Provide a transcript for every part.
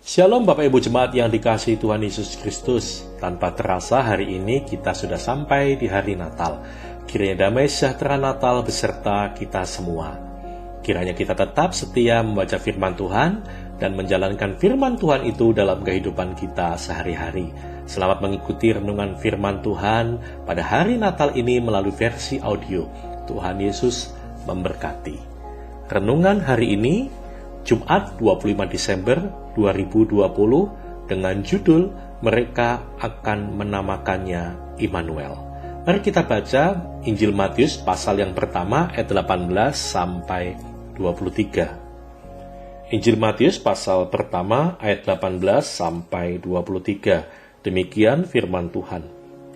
Shalom Bapak Ibu Jemaat yang dikasihi Tuhan Yesus Kristus. Tanpa terasa hari ini kita sudah sampai di hari Natal. Kiranya damai sejahtera Natal beserta kita semua. Kiranya kita tetap setia membaca firman Tuhan dan menjalankan firman Tuhan itu dalam kehidupan kita sehari-hari. Selamat mengikuti renungan firman Tuhan pada hari Natal ini melalui versi audio. Tuhan Yesus memberkati. Renungan hari ini Jumat 25 Desember 2020 dengan judul Mereka Akan Menamakannya Immanuel. Mari kita baca Injil Matius pasal yang pertama ayat 18 sampai 23. Injil Matius pasal pertama ayat 18 sampai 23. Demikian firman Tuhan.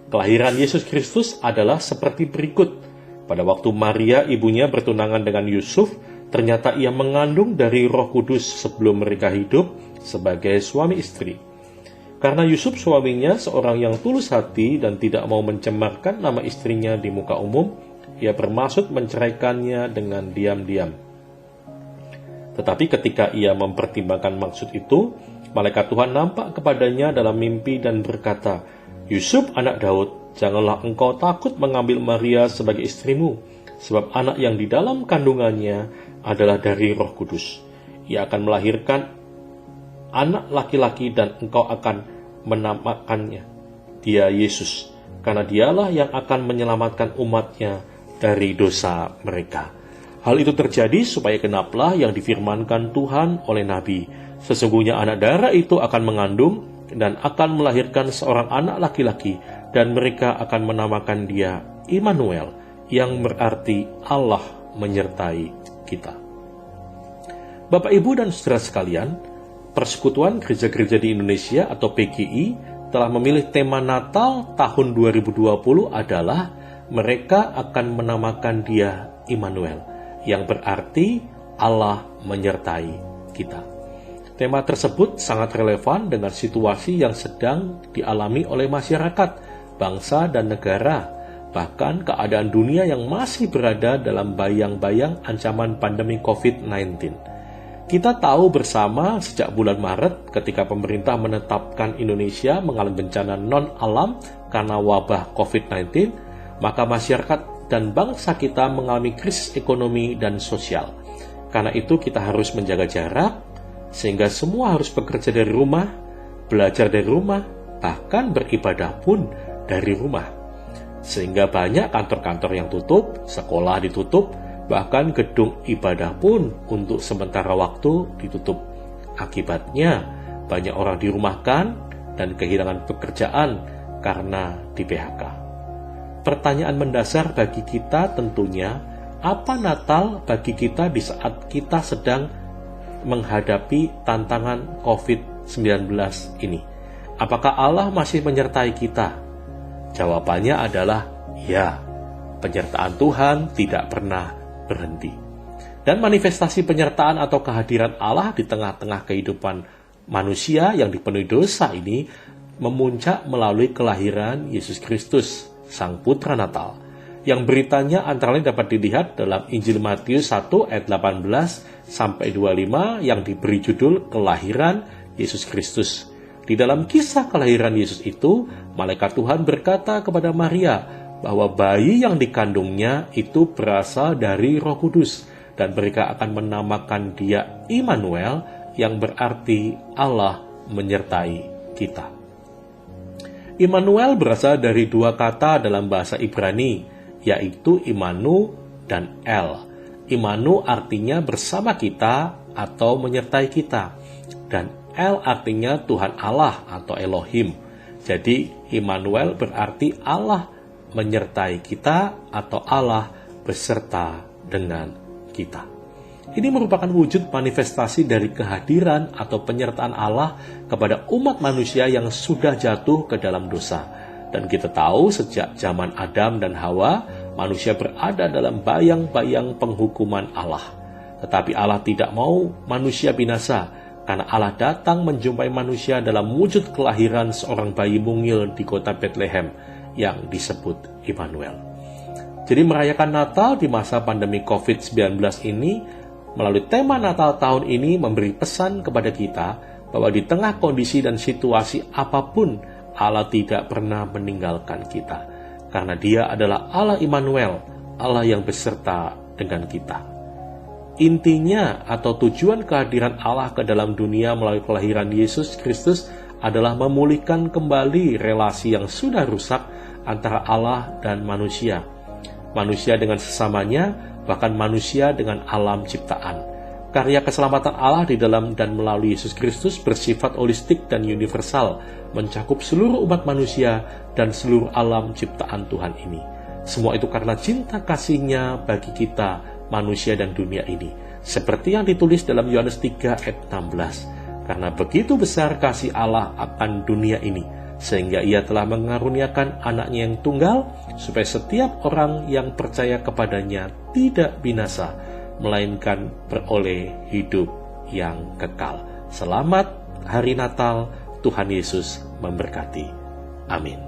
Kelahiran Yesus Kristus adalah seperti berikut. Pada waktu Maria ibunya bertunangan dengan Yusuf, ternyata ia mengandung dari Roh Kudus sebelum mereka hidup sebagai suami istri. Karena Yusuf suaminya seorang yang tulus hati dan tidak mau mencemarkan nama istrinya di muka umum, ia bermaksud menceraikannya dengan diam-diam. Tetapi ketika ia mempertimbangkan maksud itu, malaikat Tuhan nampak kepadanya dalam mimpi dan berkata, "Yusuf anak Daud, janganlah engkau takut mengambil Maria sebagai istrimu, sebab anak yang di dalam kandungannya adalah dari Roh Kudus. Ia akan melahirkan anak laki-laki dan engkau akan menamakannya Dia Yesus, karena dialah yang akan menyelamatkan umatnya dari dosa mereka." Hal itu terjadi supaya genaplah yang difirmankan Tuhan oleh Nabi. Sesungguhnya anak darah itu akan mengandung dan akan melahirkan seorang anak laki-laki, dan mereka akan menamakan dia Immanuel, yang berarti Allah menyertai kita. Bapak, Ibu, dan saudara sekalian, Persekutuan Gereja-Gereja di Indonesia atau PGI telah memilih tema Natal tahun 2020 adalah Mereka Akan Menamakan Dia Immanuel, yang berarti Allah menyertai kita. Tema tersebut sangat relevan dengan situasi yang sedang dialami oleh masyarakat, bangsa, dan negara, bahkan keadaan dunia yang masih berada dalam bayang-bayang ancaman pandemi COVID-19. Kita tahu bersama sejak bulan Maret ketika pemerintah menetapkan Indonesia mengalami bencana non-alam karena wabah COVID-19, maka masyarakat dan bangsa kita mengalami krisis ekonomi dan sosial. Karena itu kita harus menjaga jarak, sehingga semua harus bekerja dari rumah, belajar dari rumah, bahkan beribadah pun dari rumah. Sehingga banyak kantor-kantor yang tutup, sekolah ditutup, bahkan gedung ibadah pun untuk sementara waktu ditutup. Akibatnya, banyak orang dirumahkan dan kehilangan pekerjaan karena di PHK. Pertanyaan mendasar bagi kita tentunya, apa Natal bagi kita di saat kita sedang menghadapi tantangan COVID-19 ini? Apakah Allah masih menyertai kita? Jawabannya adalah ya, penyertaan Tuhan tidak pernah berhenti. Dan manifestasi penyertaan atau kehadiran Allah di tengah-tengah kehidupan manusia yang dipenuhi dosa ini memuncak melalui kelahiran Yesus Kristus, Sang Putra Natal, yang beritanya antara lain dapat dilihat dalam Injil Matius 1 ayat 18 sampai 25 yang diberi judul Kelahiran Yesus Kristus. Di dalam kisah kelahiran Yesus itu, malaikat Tuhan berkata kepada Maria bahwa bayi yang dikandungnya itu berasal dari Roh Kudus, dan mereka akan menamakan dia Immanuel, yang berarti Allah menyertai kita. Immanuel berasal dari dua kata dalam bahasa Ibrani, yaitu Immanu dan El. Immanu artinya bersama kita atau menyertai kita, dan El artinya Tuhan Allah atau Elohim. Jadi Immanuel berarti Allah menyertai kita atau Allah beserta dengan kita. Ini merupakan wujud manifestasi dari kehadiran atau penyertaan Allah kepada umat manusia yang sudah jatuh ke dalam dosa. Dan kita tahu sejak zaman Adam dan Hawa, manusia berada dalam bayang-bayang penghukuman Allah. Tetapi Allah tidak mau manusia binasa, karena Allah datang menjumpai manusia dalam wujud kelahiran seorang bayi mungil di kota Bethlehem yang disebut Immanuel. Jadi merayakan Natal di masa pandemi COVID-19 ini melalui tema Natal tahun ini memberi pesan kepada kita bahwa di tengah kondisi dan situasi apapun, Allah tidak pernah meninggalkan kita. Karena Dia adalah Allah Immanuel, Allah yang beserta dengan kita. Intinya atau tujuan kehadiran Allah ke dalam dunia melalui kelahiran Yesus Kristus adalah memulihkan kembali relasi yang sudah rusak antara Allah dan manusia. Manusia dengan sesamanya, bahkan manusia dengan alam ciptaan. Karya keselamatan Allah di dalam dan melalui Yesus Kristus bersifat holistik dan universal, mencakup seluruh umat manusia dan seluruh alam ciptaan Tuhan ini. Semua itu karena cinta kasih-Nya bagi kita, manusia dan dunia ini. Seperti yang ditulis dalam Yohanes 3 ayat 16. Karena begitu besar kasih Allah akan dunia ini, sehingga Ia telah mengaruniakan anaknya yang tunggal, supaya setiap orang yang percaya kepadanya tidak binasa, melainkan beroleh hidup yang kekal. Selamat Hari Natal, Tuhan Yesus memberkati. Amin.